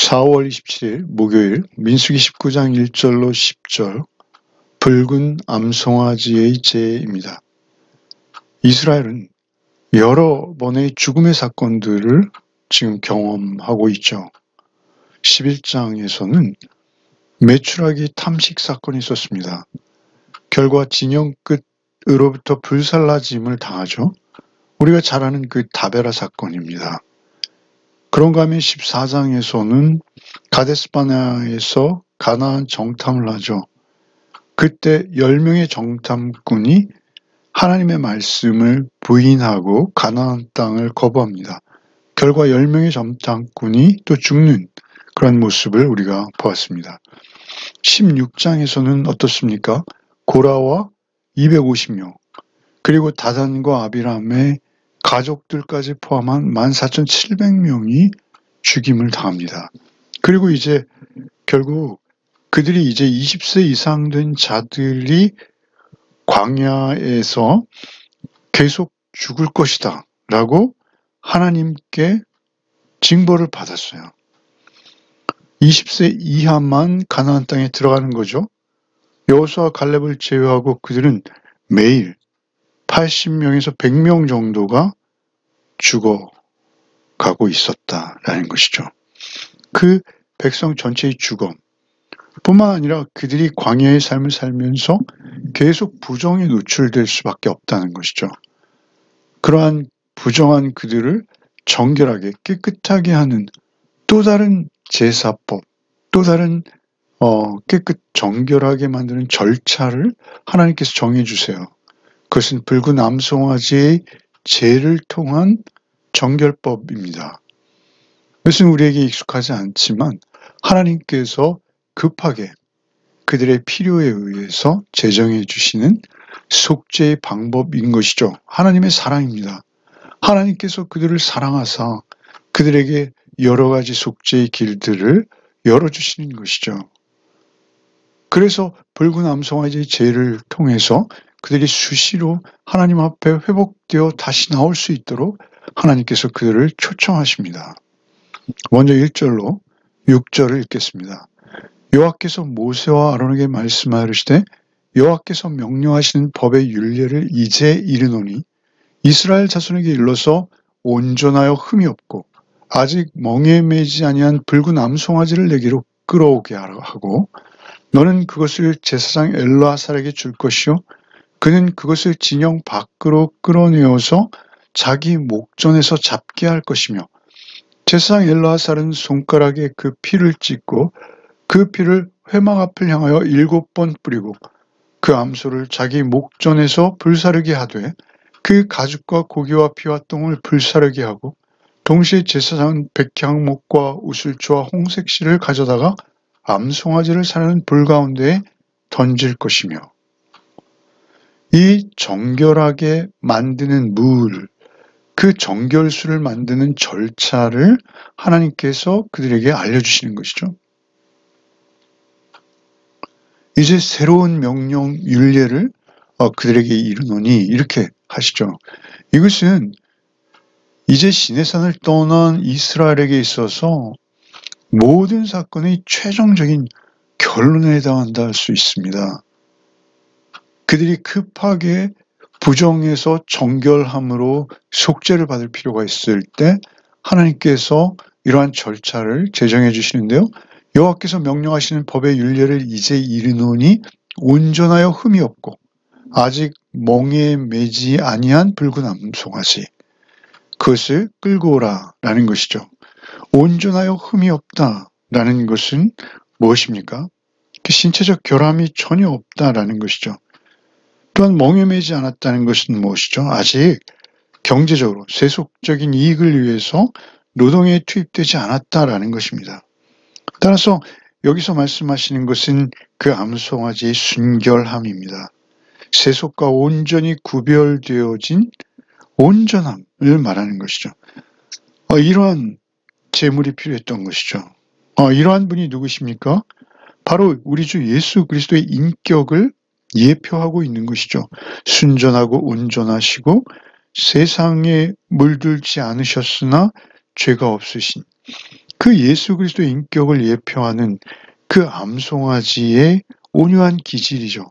4월 27일 목요일 민수기 19장 1절로 10절 붉은 암송아지의 재입니다. 이스라엘은 여러 번의 죽음의 사건들을 지금 경험하고 있죠. 11장에서는 메추라기 탐식 사건이 있었습니다. 결과 진영 끝으로부터 불살라짐을 당하죠. 우리가 잘 아는 그 다베라 사건입니다. 그런가 하면 14장에서는 가데스바네아에서 가나안 정탐을 하죠. 그때 10명의 정탐꾼이 하나님의 말씀을 부인하고 가나안 땅을 거부합니다. 결과 10명의 정탐꾼이 또 죽는 그런 모습을 우리가 보았습니다. 16장에서는 어떻습니까? 고라와 250명 그리고 다단과 아비람의 가족들까지 포함한 14,700명이 죽임을 당합니다. 그리고 이제 결국 그들이 이제 20세 이상 된 자들이 광야에서 계속 죽을 것이다 라고 하나님께 징벌을 받았어요. 20세 이하만 가나안 땅에 들어가는 거죠. 여호수아와 갈렙을 제외하고 그들은 매일 80명에서 100명 정도가 죽어가고 있었다라는 것이죠. 그 백성 전체의 죽음 뿐만 아니라 그들이 광야의 삶을 살면서 계속 부정에 노출될 수밖에 없다는 것이죠. 그러한 부정한 그들을 정결하게 깨끗하게 하는 또 다른 제사법, 또 다른 깨끗 정결하게 만드는 절차를 하나님께서 정해 주세요. 그것은 붉은 암송아지의 죄를 통한 정결법입니다. 이것은 우리에게 익숙하지 않지만 하나님께서 급하게 그들의 필요에 의해서 제정해 주시는 속죄의 방법인 것이죠. 하나님의 사랑입니다. 하나님께서 그들을 사랑하사 그들에게 여러 가지 속죄의 길들을 열어주시는 것이죠. 그래서 붉은 암송아지의 죄를 통해서 그들이 수시로 하나님 앞에 회복되어 다시 나올 수 있도록 하나님께서 그들을 초청하십니다. 먼저 1절로 6절을 읽겠습니다. 여호와께서 모세와 아론에게 말씀하시되 여호와께서 명령하시는 법의 율례를 이제 이르노니 이스라엘 자손에게 일러서 온전하여 흠이 없고 아직 멍에 매지 아니한 붉은 암송아지를 내게로 끌어오게 하라 하고 너는 그것을 제사장 엘르아살에게 줄 것이요 그는 그것을 진영 밖으로 끌어내어서 자기 목전에서 잡게 할 것이며 제사장 엘르아살은 손가락에 그 피를 찍고 그 피를 회막 앞을 향하여 7번 뿌리고 그 암소를 자기 목전에서 불사르게 하되 그 가죽과 고기와 피와 똥을 불사르게 하고 동시에 제사장은 백향목과 우슬초와 홍색실을 가져다가 암송아지를 사르는 불 가운데에 던질 것이며 이 정결하게 만드는 물, 그 정결수를 만드는 절차를 하나님께서 그들에게 알려주시는 것이죠. 이제 새로운 명령 율례를 그들에게 이르노니 이렇게 하시죠. 이것은 이제 시내산을 떠난 이스라엘에게 있어서 모든 사건의 최종적인 결론에 해당한다 할 수 있습니다. 그들이 급하게 부정해서 정결함으로 속죄를 받을 필요가 있을 때 하나님께서 이러한 절차를 제정해 주시는데요. 여호와께서 명령하시는 법의 율례를 이제 이르노니 온전하여 흠이 없고 아직 멍에 매지 아니한 붉은 암송아지 그것을 끌고 오라라는 것이죠. 온전하여 흠이 없다라는 것은 무엇입니까? 그 신체적 결함이 전혀 없다라는 것이죠. 또한 멍에 매지 않았다는 것은 무엇이죠? 아직 경제적으로 세속적인 이익을 위해서 노동에 투입되지 않았다라는 것입니다. 따라서 여기서 말씀하시는 것은 그 암송아지의 순결함입니다. 세속과 온전히 구별되어진 온전함을 말하는 것이죠. 이러한 제물이 필요했던 것이죠. 이러한 분이 누구십니까? 바로 우리 주 예수 그리스도의 인격을 예표하고 있는 것이죠. 순전하고 온전하시고 세상에 물들지 않으셨으나 죄가 없으신 그 예수 그리스도의 인격을 예표하는 그 암송아지의 온유한 기질이죠.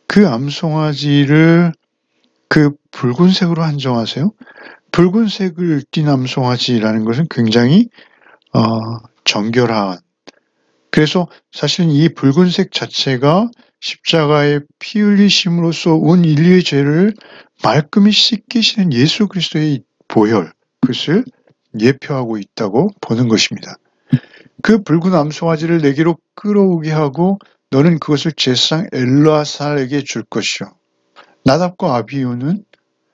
그 암송아지를 그 붉은색으로 한정하세요. 붉은색을 띤 암송아지라는 것은 굉장히 정결한, 그래서 사실은 이 붉은색 자체가 십자가의 피 흘리심으로써 온 인류의 죄를 말끔히 씻기시는 예수 그리스도의 보혈, 그것을 예표하고 있다고 보는 것입니다. 그 붉은 암송아지를 내게로 끌어오게 하고 너는 그것을 제사장 엘르아살에게 줄 것이요. 나답과 아비후는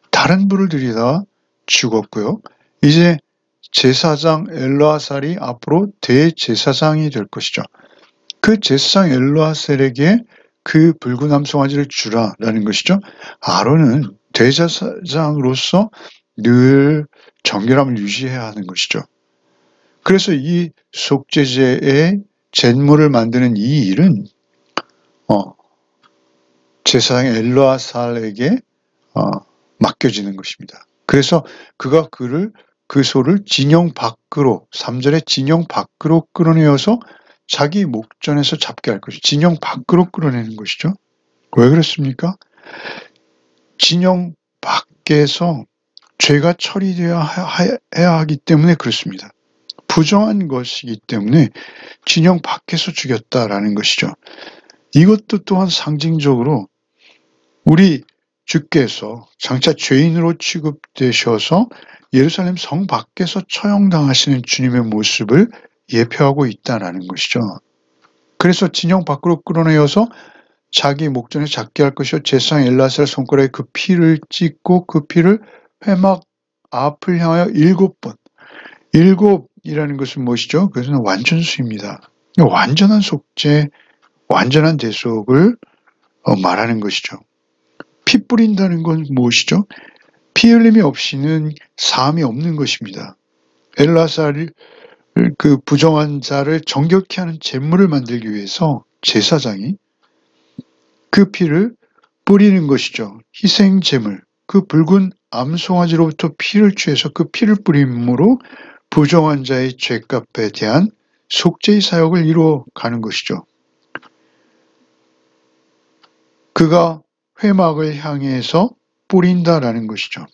다른 불을 들이다 죽었고요. 이제 제사장 엘르아살이 앞으로 대제사장이 될 것이죠. 그 제사장 엘르아살에게 그 붉은 암송아지를 주라라는 것이죠. 아론은 대제사장으로서 늘 정결함을 유지해야 하는 것이죠. 그래서 이 속죄제의 잿물을 만드는 이 일은 제사장 엘르아살에게 맡겨지는 것입니다. 그래서 그가 그 소를 진영 밖으로, 3절에 진영 밖으로 끌어내어서 자기 목전에서 잡게 할 것이죠. 진영 밖으로 끌어내는 것이죠. 왜 그렇습니까? 진영 밖에서 죄가 처리되어야 해야 하기 때문에 그렇습니다. 부정한 것이기 때문에 진영 밖에서 죽였다라는 것이죠. 이것도 또한 상징적으로 우리 주께서 장차 죄인으로 취급되셔서 예루살렘 성 밖에서 처형당하시는 주님의 모습을 예표하고 있다는 것이죠. 그래서 진영 밖으로 끌어내어서 자기 목전에 잡게 할 것이요 제사장 엘르아살 손가락에 그 피를 찍고 그 피를 회막 앞을 향하여 7번. 7이라는 것은 무엇이죠? 그것은 완전수입니다. 완전한 속죄, 완전한 대속을 말하는 것이죠. 피 뿌린다는 건 무엇이죠? 피 흘림이 없이는 사함이 없는 것입니다. 엘르아살을 그 부정한 자를 정결케 하는 제물을 만들기 위해서 제사장이 그 피를 뿌리는 것이죠. 희생 제물, 그 붉은 암송아지로부터 피를 취해서 그 피를 뿌림으로 부정한 자의 죄값에 대한 속죄의 사역을 이루어가는 것이죠. 그가 회막을 향해서 뿌린다라는 것이죠.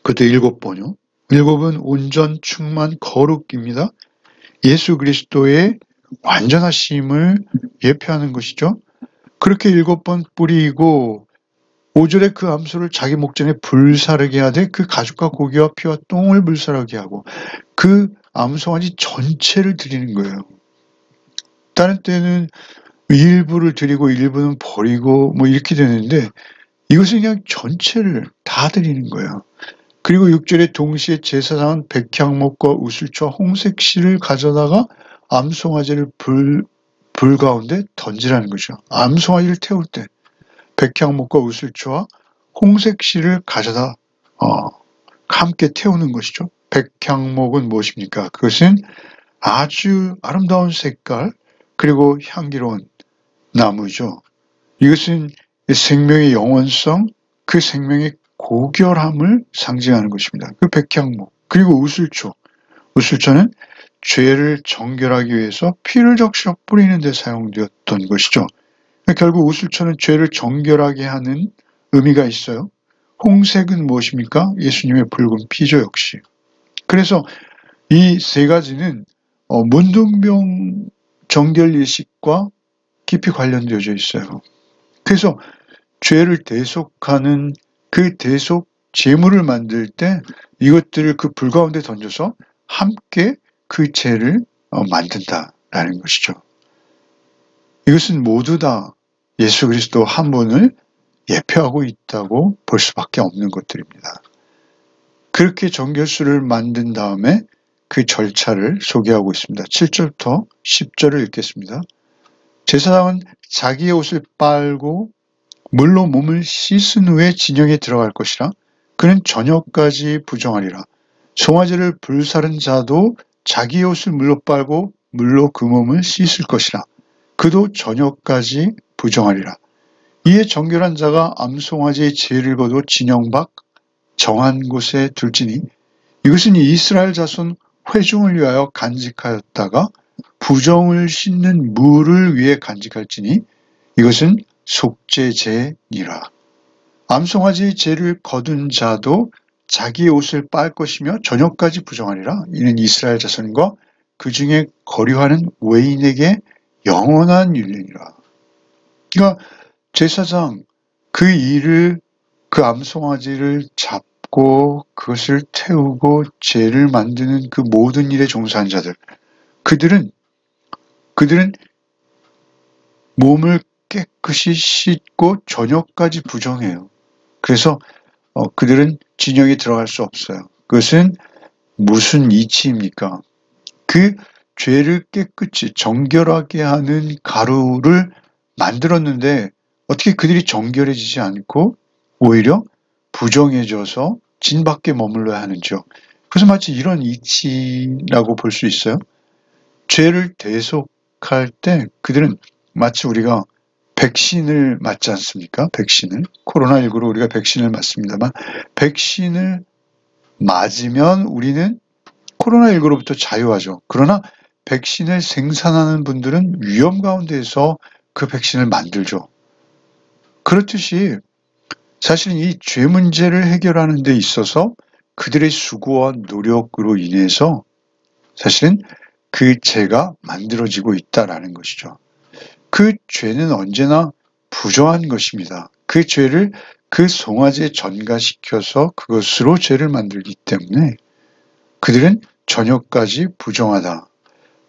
그것도 7번이요. 7은 온전, 충만, 거룩입니다. 예수 그리스도의 완전하심을 예표하는 것이죠. 그렇게 7번 뿌리고 5절에 그 암소를 자기 목전에 불사르게 하되 그 가죽과 고기와 피와 똥을 불사르게 하고 그 암송아지 전체를 드리는 거예요. 다른 때는 일부를 드리고 일부는 버리고 뭐 이렇게 되는데 이것은 그냥 전체를 다 드리는 거예요. 그리고 6절에 동시에 제사장은 백향목과 우슬초와 홍색실을 가져다가 암송아지를 불 가운데 던지라는 거죠. 암송아지를 태울 때 백향목과 우슬초와 홍색실을 가져다 함께 태우는 것이죠. 백향목은 무엇입니까? 그것은 아주 아름다운 색깔 그리고 향기로운 나무죠. 이것은 생명의 영원성, 그 생명의 고결함을 상징하는 것입니다. 그 백향목, 그리고 우슬초. 우슬초는 죄를 정결하기 위해서 피를 적셔 뿌리는 데 사용되었던 것이죠. 결국 우슬초는 죄를 정결하게 하는 의미가 있어요. 홍색은 무엇입니까? 예수님의 붉은 피죠, 역시. 그래서 이 세 가지는 문둥병 정결 예식과 깊이 관련되어져 있어요. 그래서 죄를 대속하는 그 대속 제물을 만들 때 이것들을 그 불 가운데 던져서 함께 그 죄를 만든다라는 것이죠. 이것은 모두 다 예수 그리스도 한 분을 예표하고 있다고 볼 수밖에 없는 것들입니다. 그렇게 정결수를 만든 다음에 그 절차를 소개하고 있습니다. 7절부터 10절을 읽겠습니다. 제사장은 자기의 옷을 빨고 물로 몸을 씻은 후에 진영에 들어갈 것이라. 그는 저녁까지 부정하리라. 송아지를 불사른 자도 자기의 옷을 물로 빨고 물로 그 몸을 씻을 것이라. 그도 저녁까지 부정하리라. 이에 정결한 자가 암송아지의 죄를 거두어 진영 밖 정한 곳에 둘지니 이것은 이스라엘 자손 회중을 위하여 간직하였다가 부정을 씻는 물을 위해 간직할지니 이것은 속죄제니라. 암송아지의 죄를 거둔 자도 자기의 옷을 빨 것이며 저녁까지 부정하리라. 이는 이스라엘 자손과 그 중에 거류하는 외인에게 영원한 율례니라. 그러니까 제사장 그 일을, 그 암송아지를 잡고 그것을 태우고 제를 만드는 그 모든 일에 종사한 자들, 그들은 몸을 깨끗이 씻고 저녁까지 부정해요. 그래서 그들은 진영에 들어갈 수 없어요. 그것은 무슨 이치입니까? 그 죄를 깨끗이 정결하게 하는 가루를 만들었는데 어떻게 그들이 정결해지지 않고 오히려 부정해져서 진 밖에 머물러야 하는지요. 그래서 마치 이런 이치라고 볼 수 있어요. 죄를 대속할 때 그들은 마치 우리가 백신을 맞지 않습니까? 백신을. 코로나19로 우리가 백신을 맞습니다만 백신을 맞으면 우리는 코로나19로부터 자유하죠. 그러나 백신을 생산하는 분들은 위험 가운데에서 그 백신을 만들죠. 그렇듯이 사실은 이 죄 문제를 해결하는 데 있어서 그들의 수고와 노력으로 인해서 사실은 그 죄가 만들어지고 있다라는 것이죠. 그 죄는 언제나 부정한 것입니다. 그 죄를 그 송아지에 전가시켜서 그것으로 죄를 만들기 때문에 그들은 저녁까지 부정하다.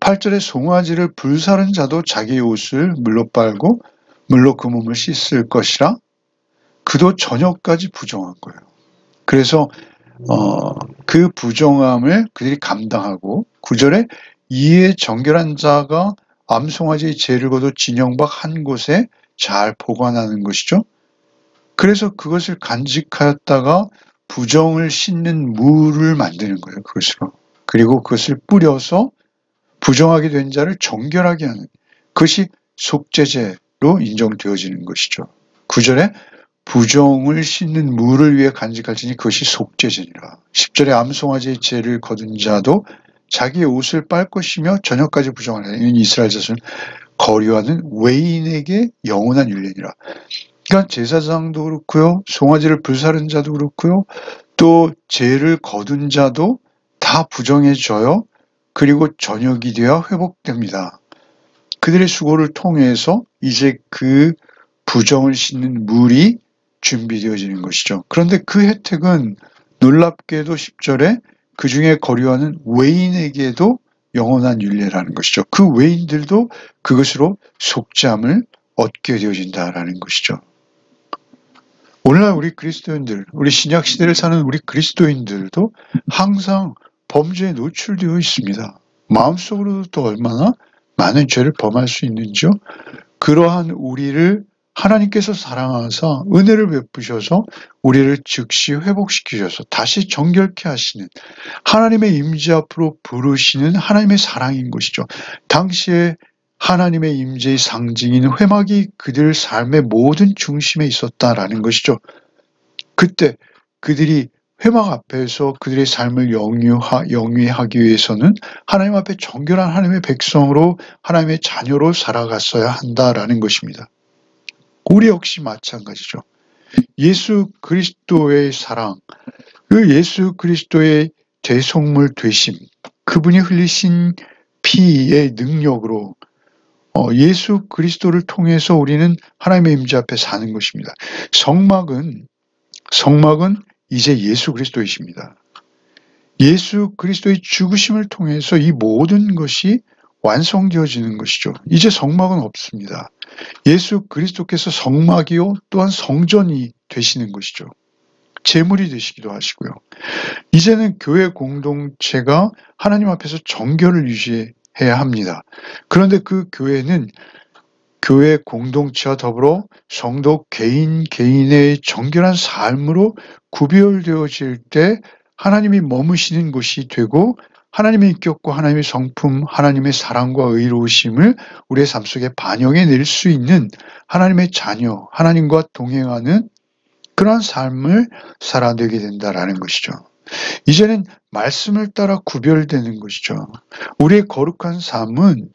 8절에 송아지를 불사른 자도 자기의 옷을 물로 빨고 물로 그 몸을 씻을 것이라 그도 저녁까지 부정한 거예요. 그래서 그 부정함을 그들이 감당하고 9절에 이에 정결한 자가 암송아지의 죄를 거둬 진영 밖 한 곳에 잘 보관하는 것이죠. 그래서 그것을 간직하였다가 부정을 씻는 물을 만드는 거예요. 그것으로. 그리고 그것을 뿌려서 부정하게 된 자를 정결하게 하는, 그것이 속죄제로 인정되어지는 것이죠. 9절에 부정을 씻는 물을 위해 간직할지니 그것이 속죄제니라. 10절에 암송아지의 죄를 거둔 자도 자기의 옷을 빨 것이며 저녁까지 부정하라. 이는 이스라엘 자손을 거류하는 외인에게 영원한 율례니라. 그러니까 제사장도 그렇고요, 송아지를 불사른 자도 그렇고요, 또 죄를 거둔 자도 다 부정해져요. 그리고 저녁이 되어 회복됩니다. 그들의 수고를 통해서 이제 그 부정을 씻는 물이 준비되어지는 것이죠. 그런데 그 혜택은 놀랍게도 10절에 그 중에 거류하는 외인에게도 영원한 율례라는 것이죠. 그 외인들도 그것으로 속죄함을 얻게 되어진다라는 것이죠. 오늘날 우리 그리스도인들, 우리 신약 시대를 사는 우리 그리스도인들도 항상 범죄에 노출되어 있습니다. 마음속으로도 또 얼마나 많은 죄를 범할 수 있는지요. 그러한 우리를 하나님께서 사랑하사 은혜를 베푸셔서 우리를 즉시 회복시키셔서 다시 정결케 하시는 하나님의 임재 앞으로 부르시는 하나님의 사랑인 것이죠. 당시에 하나님의 임재의 상징인 회막이 그들 삶의 모든 중심에 있었다라는 것이죠. 그때 그들이 회막 앞에서 그들의 삶을 영위하기 위해서는 하나님 앞에 정결한 하나님의 백성으로 하나님의 자녀로 살아갔어야 한다라는 것입니다. 우리 역시 마찬가지죠. 예수 그리스도의 사랑, 그 예수 그리스도의 대속물 되심, 그분이 흘리신 피의 능력으로 예수 그리스도를 통해서 우리는 하나님의 임재 앞에 사는 것입니다. 성막은 이제 예수 그리스도이십니다. 예수 그리스도의 죽으심을 통해서 이 모든 것이 완성되어지는 것이죠. 이제 성막은 없습니다. 예수 그리스도께서 성막이요 또한 성전이 되시는 것이죠. 제물이 되시기도 하시고요. 이제는 교회 공동체가 하나님 앞에서 정결을 유지해야 합니다. 그런데 그 교회는 교회 공동체와 더불어 성도 개인의 정결한 삶으로 구별되어질 때 하나님이 머무시는 곳이 되고 하나님의 인격과 하나님의 성품, 하나님의 사랑과 의로우심을 우리의 삶 속에 반영해낼 수 있는 하나님의 자녀, 하나님과 동행하는 그러한 삶을 살아내게 된다라는 것이죠. 이제는 말씀을 따라 구별되는 것이죠. 우리의 거룩한 삶은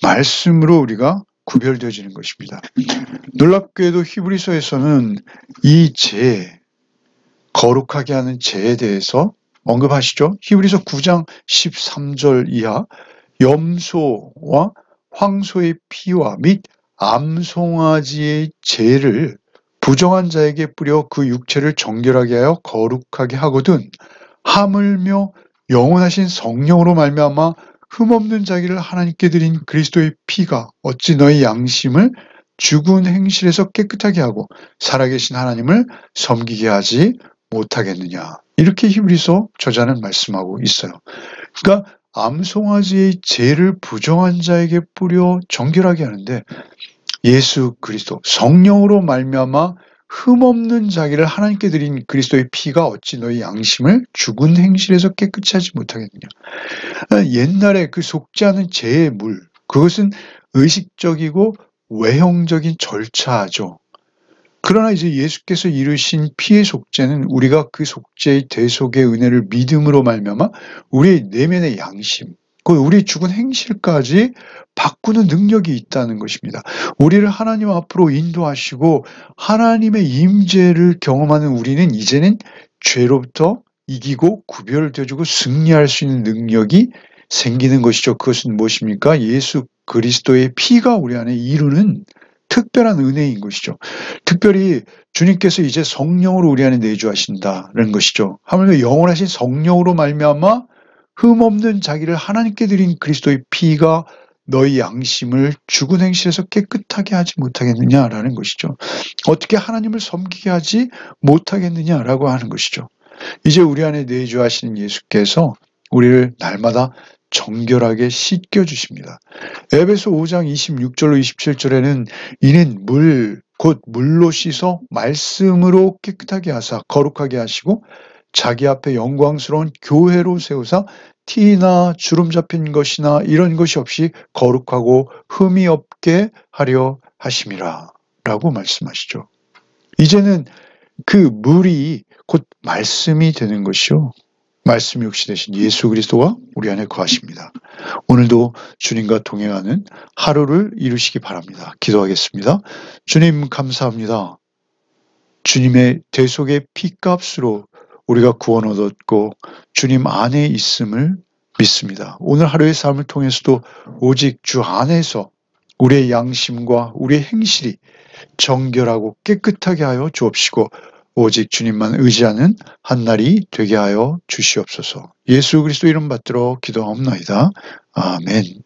말씀으로 우리가 구별되어지는 것입니다. 놀랍게도 히브리서에서는 이 죄, 거룩하게 하는 죄에 대해서 언급하시죠. 히브리서 9장 13절 이하 염소와 황소의 피와 및 암송아지의 죄를 부정한 자에게 뿌려 그 육체를 정결하게 하여 거룩하게 하거든 하물며 영원하신 성령으로 말미암아 흠없는 자기를 하나님께 드린 그리스도의 피가 어찌 너희 양심을 죽은 행실에서 깨끗하게 하고 살아계신 하나님을 섬기게 하지 못하겠느냐. 이렇게 히브리서 저자는 말씀하고 있어요. 그러니까 암송아지의 죄를 부정한 자에게 뿌려 정결하게 하는데 예수 그리스도 성령으로 말미암아 흠없는 자기를 하나님께 드린 그리스도의 피가 어찌 너희 양심을 죽은 행실에서 깨끗이 하지 못하겠느냐. 옛날에 그 속지 않은 죄의 물, 그것은 의식적이고 외형적인 절차죠. 그러나 이제 예수께서 이루신 피의 속죄는 우리가 그 속죄의 대속의 은혜를 믿음으로 말미암아 우리의 내면의 양심, 우리 죽은 행실까지 바꾸는 능력이 있다는 것입니다. 우리를 하나님 앞으로 인도하시고 하나님의 임재를 경험하는 우리는 이제는 죄로부터 이기고 구별되어주고 승리할 수 있는 능력이 생기는 것이죠. 그것은 무엇입니까? 예수 그리스도의 피가 우리 안에 이루는 특별한 은혜인 것이죠. 특별히 주님께서 이제 성령으로 우리 안에 내주하신다는 것이죠. 하물며 영원하신 성령으로 말미암아 흠없는 자기를 하나님께 드린 그리스도의 피가 너희 양심을 죽은 행실에서 깨끗하게 하지 못하겠느냐라는 것이죠. 어떻게 하나님을 섬기게 하지 못하겠느냐라고 하는 것이죠. 이제 우리 안에 내주하시는 예수께서 우리를 날마다 정결하게 씻겨주십니다. 에베소 5장 26절로 27절에는 이는 곧 물로 씻어 말씀으로 깨끗하게 하사 거룩하게 하시고 자기 앞에 영광스러운 교회로 세우사 티나 주름 잡힌 것이나 이런 것이 없이 거룩하고 흠이 없게 하려 하심이라 라고 말씀하시죠. 이제는 그 물이 곧 말씀이 되는 것이요. 말씀이 역시 되신 예수 그리스도가 우리 안에 거하십니다. 오늘도 주님과 동행하는 하루를 이루시기 바랍니다. 기도하겠습니다. 주님 감사합니다. 주님의 대속의 피값으로 우리가 구원 얻었고 주님 안에 있음을 믿습니다. 오늘 하루의 삶을 통해서도 오직 주 안에서 우리의 양심과 우리의 행실이 정결하고 깨끗하게 하여 주옵시고 오직 주님만 의지하는 한날이 되게 하여 주시옵소서. 예수 그리스도 이름 받들어 기도하옵나이다. 아멘.